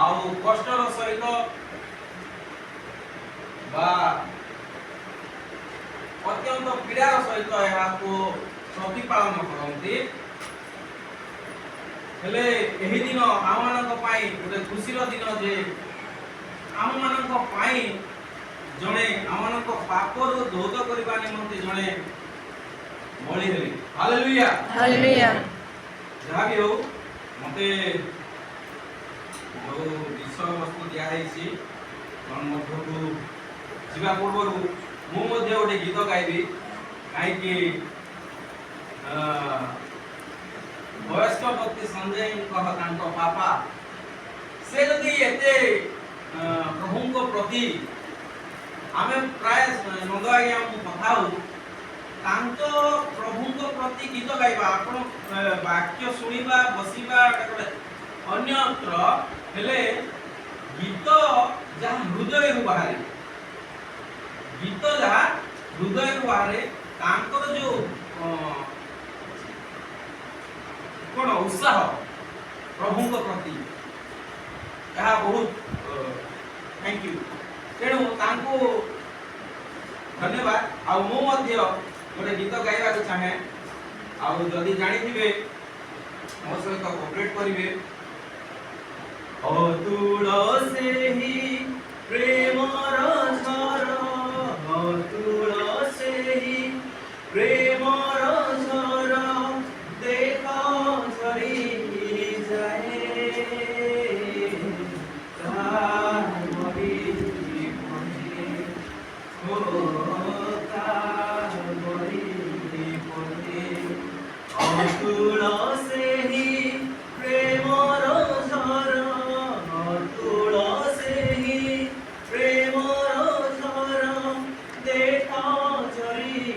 आउ कष्टर सहित बा अत्यंत पीड़ार सहित यहाँ प्रतिपालन करती हेले एही दिन आम मानक पाई गोटे खुशीर दिन जे आम मानक पाई जणे आम मानक पापर धौत करबा निमंते जणे बळी हेले हालेलुया हालेलुया जहाँ भी हो मते जो विषय वस्तु दिया है मध्यकू जीवा पूर्व मु गोटे गीत गाइबी कहीं वयस्क व्यक्ति संजय पापा से जदि एते प्रभु प्रति आम प्राय नंद आज्ञा कथा प्रभु प्रति गीत गाइबा आपण वाक्य शुणा बसवा अन्यत्र हेले गीत जहाँ हृदय बाहर गीत जहाँ हृदय बाहर जो कौन उत्साह प्रभु प्रति यह बहुत थैंक यू तेणु धन्यवाद आउ मु गोटे गीत गाइबा चाहे आउ जदि जानी थे मो सहित कोऑपरेट करेंगे अतुल से ही प्रेमर झर अतुल से ही प्रेमर झर देख झरी जाए अतुल से ही प्रेमर झर अतुल से ही प्रेमर झर देख झरी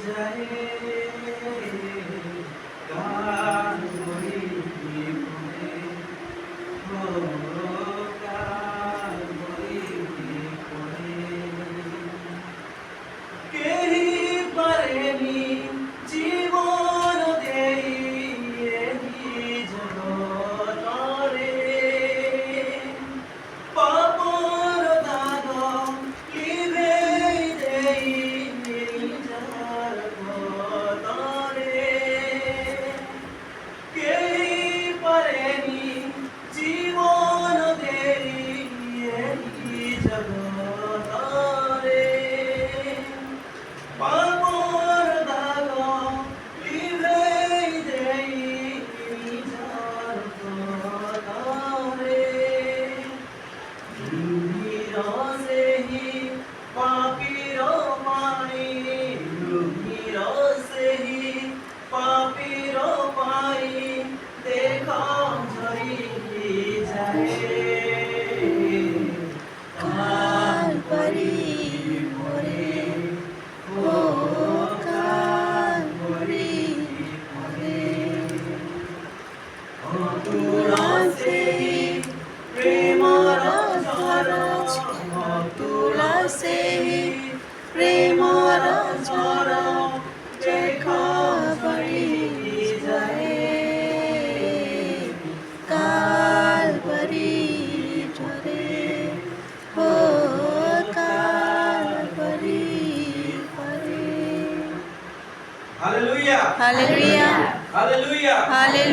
जाए प्रेमर झर देख बड़ी जाए कालवरी झरे हो कालवरी परे हालेलुया हालेलुया हालेलुया हालेलुया।